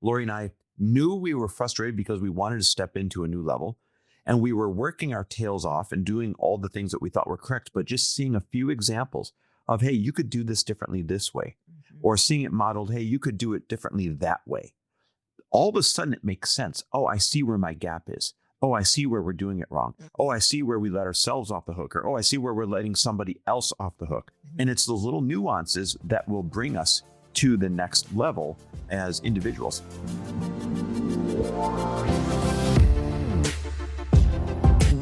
Lori and I knew we were frustrated because we wanted to step into a new level. And we were working our tails off and doing all the things that we thought were correct, but just seeing a few examples of, hey, you could do this differently this way, or seeing it modeled, hey, you could do it differently that way. All of a sudden it makes sense. Oh, I see where my gap is. Oh, I see where we're doing it wrong. Oh, I see where we let ourselves off the hook. Or, oh, I see where we're letting somebody else off the hook. And it's those little nuances that will bring us to the next level as individuals.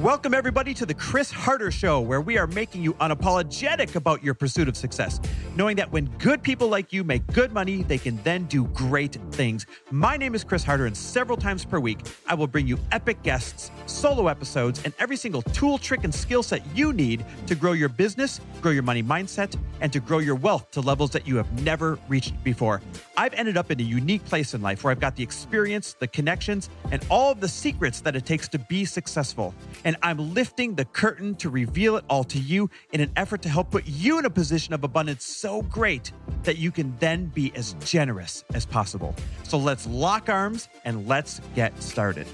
Welcome, everybody, to the Chris Harder Show, where we are making you unapologetic about your pursuit of success, knowing that when good people like you make good money, they can then do great things. My name is Chris Harder, and several times per week, I will bring you epic guests, solo episodes, and every single tool, trick, and skill set you need to grow your business, grow your money mindset, and to grow your wealth to levels that you have never reached before. I've ended up in a unique place in life where I've got the experience, the connections, and all of the secrets that it takes to be successful. And I'm lifting the curtain to reveal it all to you in an effort to help put you in a position of abundance so great that you can then be as generous as possible. So let's lock arms and let's get started.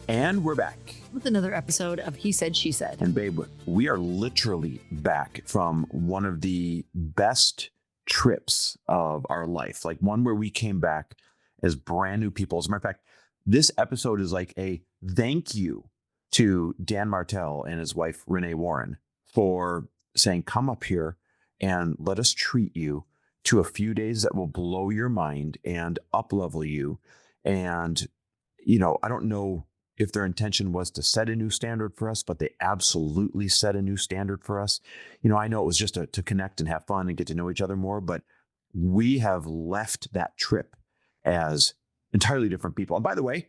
And we're back. With another episode of He Said, She Said. And babe, we are literally back from one of the best trips of our life, like one where we came back as brand new people. As a matter of fact, this episode is like a thank you to Dan Martell and his wife, Renée Warren, for saying, come up here and let us treat you to a few days that will blow your mind and up-level you. And, you know, I don't know if their intention was to set a new standard for us, but they absolutely set a new standard for us. You know, I know it was just to connect and have fun and get to know each other more, but we have left that trip as entirely different people. And by the way,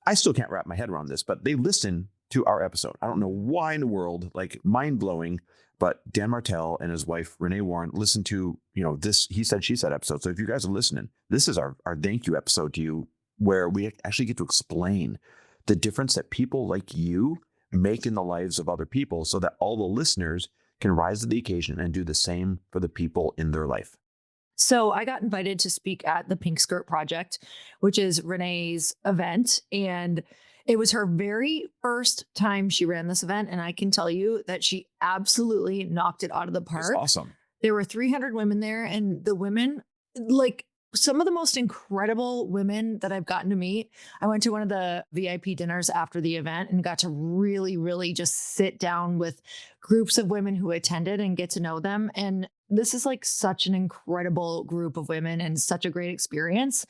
I still can't wrap my head around this, but they listen to our episode. I don't know why in the world, like mind-blowing, but Dan Martell and his wife, Renée Warren, listen to, you know, this He Said, She Said episode. So if you guys are listening, this is our thank you episode to you, where we actually get to explain the difference that people like you make in the lives of other people so that all the listeners can rise to the occasion and do the same for the people in their life. So I got invited to speak at the Pink Skirt Project, which is Renee's event. And it was her very first time she ran this event. And I can tell you that she absolutely knocked it out of the park. That's awesome. There were 300 women there, and the women, like some of the most incredible women that I've gotten to meet. I went to one of the VIP dinners after the event and got to really, really just sit down with groups of women who attended and get to know them. And this is like such an incredible group of women and such a great experience.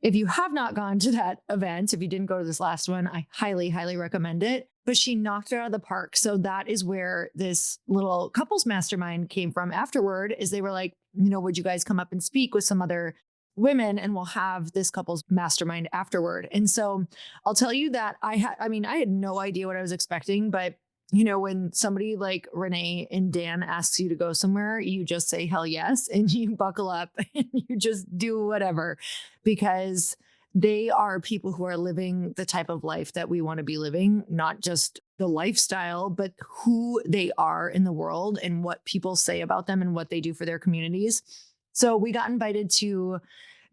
If you have not gone to that event, if you didn't go to this last one, I highly, highly recommend it. But she knocked it out of the park. So that is where this little couples mastermind came from afterward, is they were like, you know, would you guys come up and speak with some other women, and we'll have this couples mastermind afterward. And so I'll tell you that I had no idea what I was expecting, but you know, when somebody like Renee and Dan asks you to go somewhere, you just say hell yes, and you buckle up and you just do whatever, because they are people who are living the type of life that we want to be living, not just the lifestyle, but who they are in the world and what people say about them and what they do for their communities. So we got invited to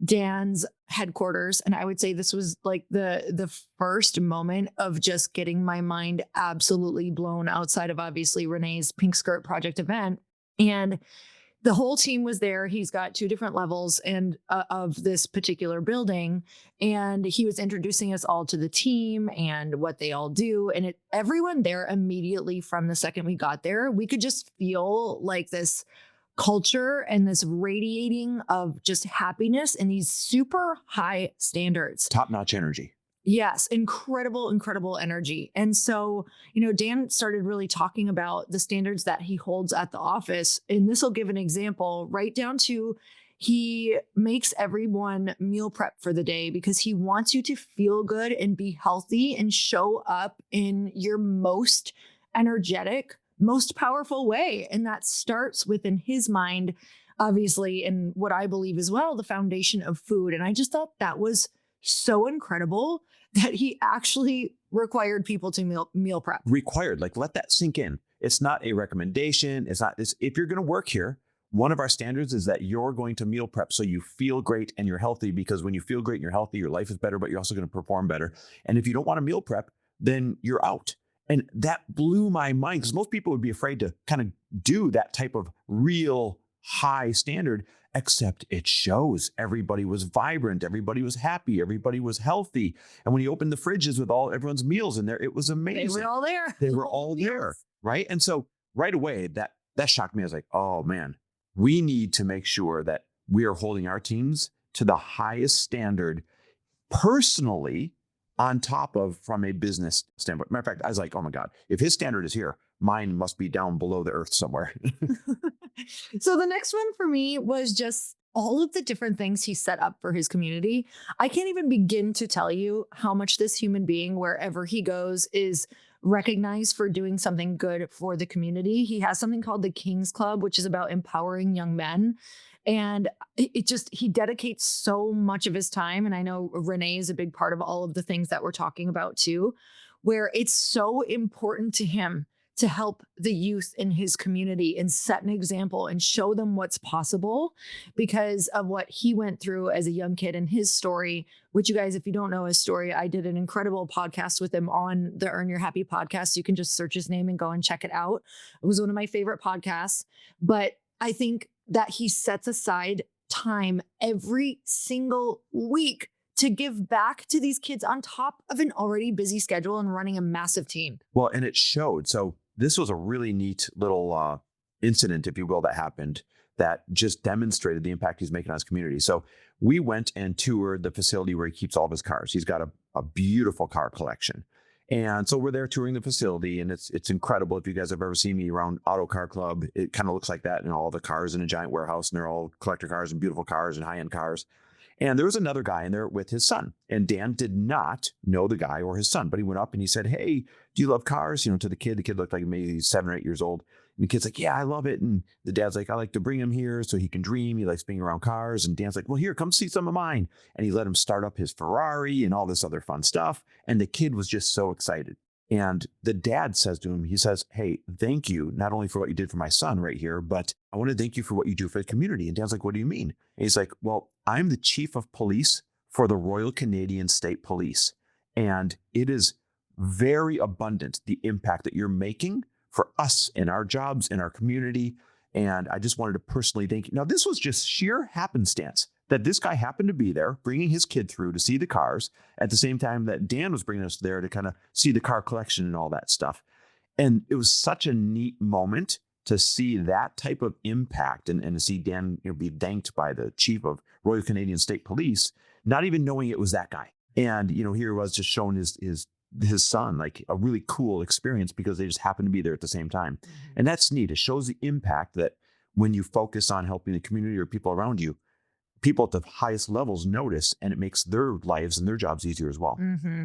Dan's headquarters, and I would say this was like the first moment of just getting my mind absolutely blown, outside of obviously Renee's Pink Skirt Project event. And the whole team was there. He's got 2 different levels and of this particular building, and he was introducing us all to the team and what they all do. And everyone there immediately, from the second we got there, we could just feel like this culture and this radiating of just happiness and these super high standards. Top-notch energy. Yes, incredible, incredible energy. And so, you know, Dan started really talking about the standards that he holds at the office. And this will give an example right down to, he makes everyone meal prep for the day because he wants you to feel good and be healthy and show up in your most energetic, most powerful way. And that starts within his mind, obviously, and what I believe as well, the foundation of food. And I just thought that was so incredible that he actually required people to meal prep. Required, like let that sink in. It's not a recommendation. It's not this. If you're going to work here, one of our standards is that you're going to meal prep so you feel great and you're healthy, because when you feel great and you're healthy, your life is better, but you're also going to perform better. And if you don't want to meal prep, then you're out. And that blew my mind, because most people would be afraid to kind of do that type of real high standard, except it shows. Everybody was vibrant. Everybody was happy. Everybody was healthy. And when you opened the fridges with everyone's meals in there, it was amazing. They were all there. They were all there, right? And so right away, that shocked me. I was like, oh man, we need to make sure that we are holding our teams to the highest standard personally, on top of from a business standpoint. Matter of fact, I was like, oh my God, if his standard is here, mine must be down below the earth somewhere. So the next one for me was just all of the different things he set up for his community. I can't even begin to tell you how much this human being, wherever he goes, is recognized for doing something good for the community. He has something called the King's Club, which is about empowering young men. And he dedicates so much of his time. And I know Renee is a big part of all of the things that we're talking about too, where it's so important to him to help the youth in his community and set an example and show them what's possible because of what he went through as a young kid and his story, which you guys, if you don't know his story, I did an incredible podcast with him on the Earn Your Happy podcast. You can just search his name and go and check it out. It was one of my favorite podcasts, but I think that he sets aside time every single week to give back to these kids on top of an already busy schedule and running a massive team. Well, and it showed. So this was a really neat little incident, if you will, that happened that just demonstrated the impact he's making on his community. So we went and toured the facility where he keeps all of his cars. He's got a beautiful car collection. And so we're there touring the facility, and it's incredible. If you guys have ever seen me around Auto Car Club, it kind of looks like that, and all the cars in a giant warehouse, and they're all collector cars and beautiful cars and high-end cars. And there was another guy in there with his son, and Dan did not know the guy or his son, but he went up and he said, "Hey, do you love cars?" To the kid. The kid looked like maybe 7 or 8 years old. And the kid's like, "Yeah, I love it." And the dad's like, "I like to bring him here so he can dream. He likes being around cars." And Dan's like, "Well, here, come see some of mine." And he let him start up his Ferrari and all this other fun stuff. And the kid was just so excited. And the dad says to him, he says, "Hey, thank you not only for what you did for my son right here, but I want to thank you for what you do for the community." And Dan's like, "What do you mean?" And he's like, "Well, I'm the chief of police for the Royal Canadian State Police. And it is very abundant, the impact that you're making for us in our jobs, in our community. And I just wanted to personally thank you." Now, this was just sheer happenstance that this guy happened to be there, bringing his kid through to see the cars at the same time that Dan was bringing us there to kind of see the car collection and all that stuff. And it was such a neat moment to see that type of impact and to see Dan be thanked by the chief of Royal Canadian State Police, not even knowing it was that guy. And, here he was just showing his son, like a really cool experience because they just happened to be there at the same time. Mm-hmm. And that's neat. It shows the impact that when you focus on helping the community or people around you, people at the highest levels notice, and it makes their lives and their jobs easier as well. Mm-hmm.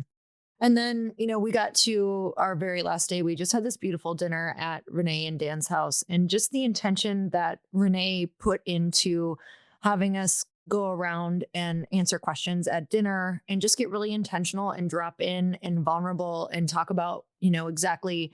And then, we got to our very last day. We just had this beautiful dinner at Renee and Dan's house, and just the intention that Renee put into having us go around and answer questions at dinner and just get really intentional and drop in and vulnerable and talk about, exactly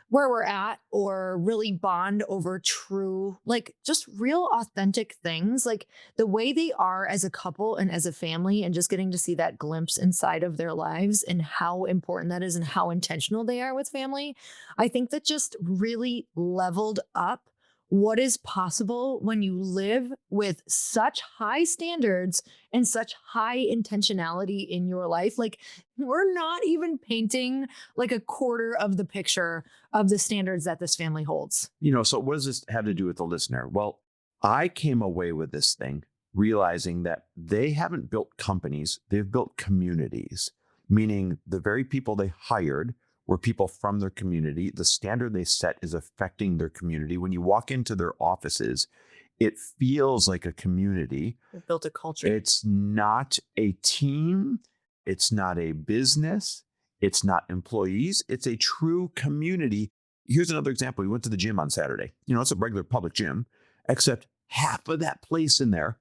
where we're at, or really bond over true, like just real authentic things, like the way they are as a couple and as a family, and just getting to see that glimpse inside of their lives and how important that is and how intentional they are with family. I think that just really leveled up what is possible when you live with such high standards and such high intentionality in your life. Like, we're not even painting like a quarter of the picture of the standards that this family holds. So what does this have to do with the listener? Well, I came away with this thing realizing that they haven't built companies, they've built communities, meaning the very people they hired were people from their community. The standard they set is affecting their community. When you walk into their offices, it feels like a community. They've built a culture. It's not a team. It's not a business. It's not employees. It's a true community. Here's another example. We went to the gym on Saturday. It's a regular public gym, except half of that place in there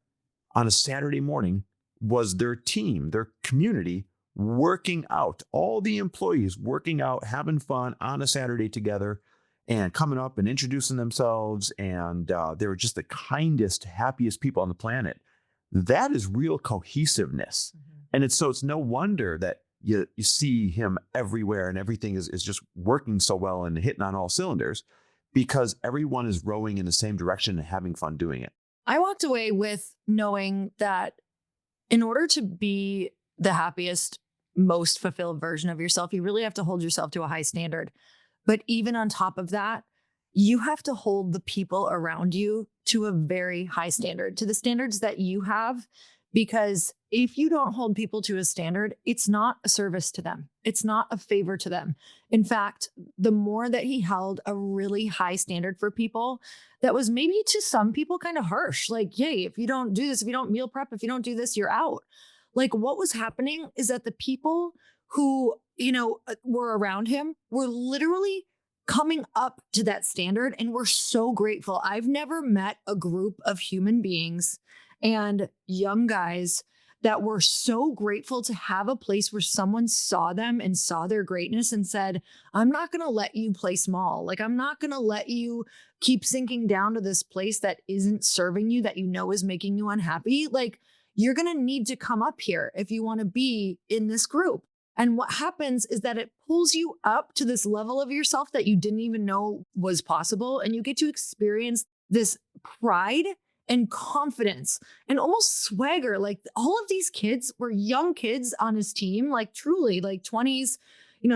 on a Saturday morning was their team, their community, working out, all the employees working out, having fun on a Saturday together. and coming up and introducing themselves. And they were just the kindest, happiest people on the planet. That is real cohesiveness. And it's no wonder that you see him everywhere and everything is just working so well and hitting on all cylinders because everyone is rowing in the same direction and having fun doing it. I walked away with knowing that in order to be the happiest, most fulfilled version of yourself, you really have to hold yourself to a high standard. But even on top of that, you have to hold the people around you to a very high standard, to the standards that you have. Because if you don't hold people to a standard, it's not a service to them. It's not a favor to them. In fact, the more that he held a really high standard for people, that was maybe to some people kind of harsh. Like, yay, if you don't do this, if you don't meal prep, if you don't do this, you're out. Like what was happening is that the people who, were around him were literally coming up to that standard. And we're so grateful. I've never met a group of human beings and young guys that were so grateful to have a place where someone saw them and saw their greatness and said, I'm not going to let you play small. Like, I'm not going to let you keep sinking down to this place that isn't serving you, that is making you unhappy. Like, you're going to need to come up here if you want to be in this group. And what happens is that it pulls you up to this level of yourself that you didn't even know was possible. And you get to experience this pride and confidence and almost swagger. Like all of these kids were young kids on his team, like truly like 20s,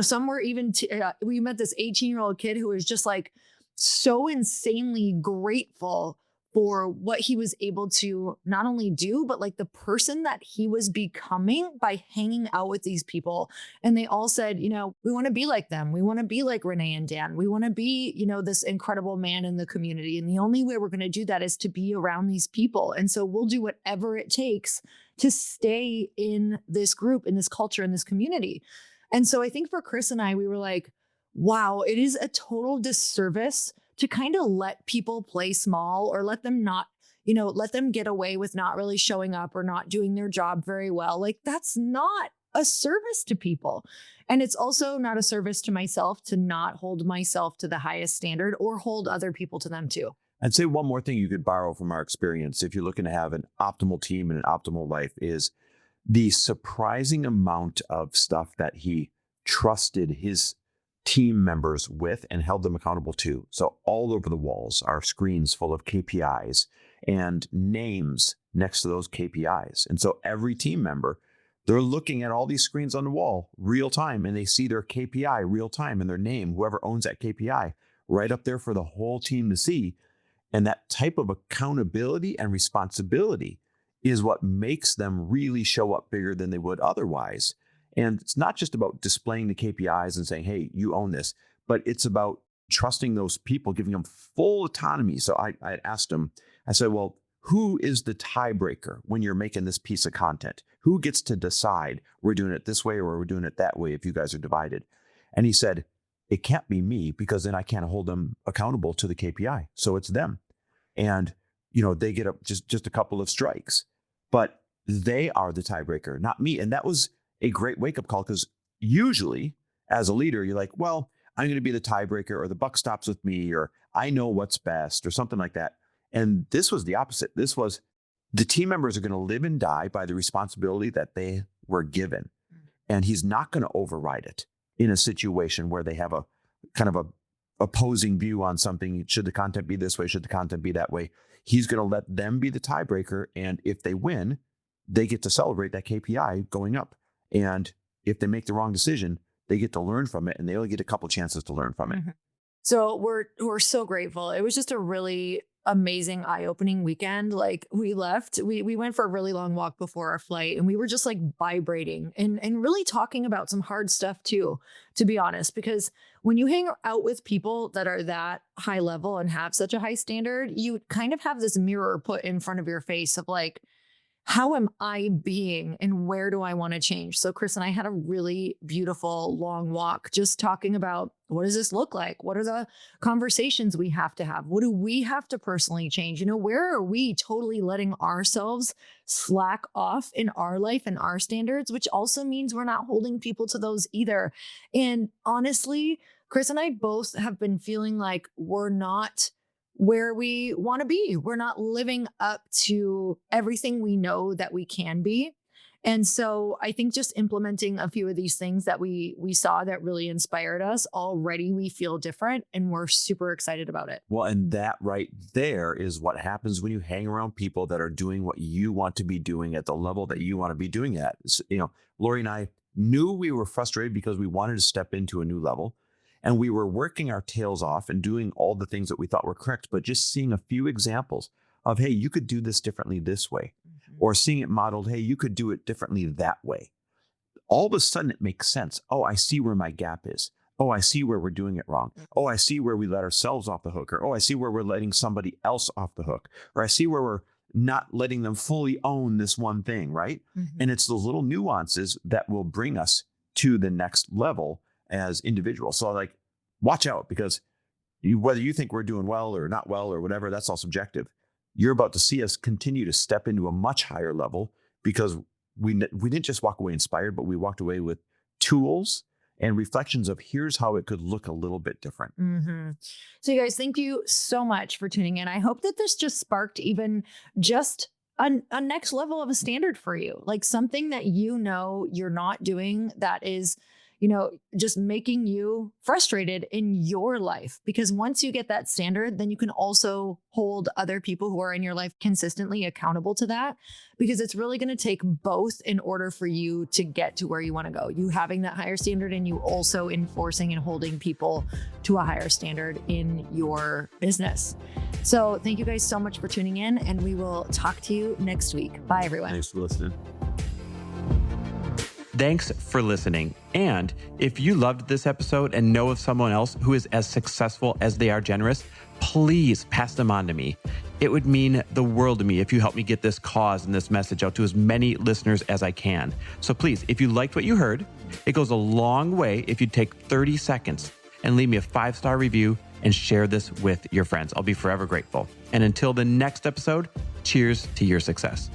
some were even, we met this 18-year-old kid who was just like so insanely grateful for what he was able to not only do, but like the person that he was becoming by hanging out with these people. And they all said, we want to be like them. We want to be like Renee and Dan. We want to be, this incredible man in the community. And the only way we're going to do that is to be around these people. And so we'll do whatever it takes to stay in this group, in this culture, in this community. And so I think for Chris and I, we were like, wow, it is a total disservice to kind of let people play small or let them not, let them get away with not really showing up or not doing their job very well. Like that's not a service to people. And it's also not a service to myself to not hold myself to the highest standard or hold other people to them too. I'd say one more thing you could borrow from our experience if you're looking to have an optimal team and an optimal life is the surprising amount of stuff that he trusted his team members with and held them accountable to. So all over the walls are screens full of KPIs and names next to those KPIs. And so every team member, they're looking at all these screens on the wall real time and they see their KPI real time and their name, whoever owns that KPI, right up there for the whole team to see. And that type of accountability and responsibility is what makes them really show up bigger than they would otherwise. And it's not just about displaying the KPIs and saying, hey, you own this, but it's about trusting those people, giving them full autonomy. So I asked him, I said, well, who is the tiebreaker when you're making this piece of content? Who gets to decide we're doing it this way or we're doing it that way if you guys are divided? And he said, it can't be me because then I can't hold them accountable to the KPI. So it's them. And, they get up just a couple of strikes, but they are the tiebreaker, not me. And that was a great wake-up call because usually as a leader, you're like, well, I'm going to be the tiebreaker or the buck stops with me or I know what's best or something like that. And this was the opposite. This was the team members are going to live and die by the responsibility that they were given. And he's not going to override it in a situation where they have a kind of a opposing view on something. Should the content be this way? Should the content be that way? He's going to let them be the tiebreaker. And if they win, they get to celebrate that KPI going up. And if they make the wrong decision, they get to learn from it and they only get a couple chances to learn from it. Mm-hmm. So we're so grateful. It was just a really amazing eye-opening weekend. Like we left, we went for a really long walk before our flight and we were just like vibrating and really talking about some hard stuff too, to be honest, because when you hang out with people that are that high level and have such a high standard, you kind of have this mirror put in front of your face of like, how am I being and where do I want to change? So Chris and I had a really beautiful long walk just talking about what does this look like? What are the conversations we have to have? What do we have to personally change? Where are we totally letting ourselves slack off in our life and our standards, which also means we're not holding people to those either. And honestly, Chris and I both have been feeling like we're not where we want to be. We're not living up to everything we know that we can be. And so I think just implementing a few of these things that we saw that really inspired us, already we feel different and we're super excited about it. Well, and that right there is what happens when you hang around people that are doing what you want to be doing at the level that you want to be doing at. So, Lori and I knew we were frustrated because we wanted to step into a new level. And we were working our tails off and doing all the things that we thought were correct, but just seeing a few examples of, hey, you could do this differently this way, or seeing it modeled, hey, you could do it differently that way. All of a sudden it makes sense. Oh, I see where my gap is. Oh, I see where we're doing it wrong. Oh, I see where we let ourselves off the hook. Or, oh, I see where we're letting somebody else off the hook. Or I see where we're not letting them fully own this one thing, right? And it's those little nuances that will bring us to the next level as individuals. So like, watch out, because whether you think we're doing well or not well or whatever, that's all subjective. You're about to see us continue to step into a much higher level, because we didn't just walk away inspired, but we walked away with tools and reflections of here's how it could look a little bit different. So you guys, thank you so much for tuning in. I hope that this just sparked even just a next level of a standard for you, like something that you're not doing that is just making you frustrated in your life. Because once you get that standard, then you can also hold other people who are in your life consistently accountable to that, because it's really going to take both in order for you to get to where you want to go. You having that higher standard and you also enforcing and holding people to a higher standard in your business. So thank you guys so much for tuning in, and we will talk to you next week. Bye, everyone. Thanks for listening. Thanks for listening. And if you loved this episode and know of someone else who is as successful as they are generous, please pass them on to me. It would mean the world to me if you help me get this cause and this message out to as many listeners as I can. So please, if you liked what you heard, it goes a long way if you take 30 seconds and leave me a 5-star review and share this with your friends. I'll be forever grateful. And until the next episode, cheers to your success.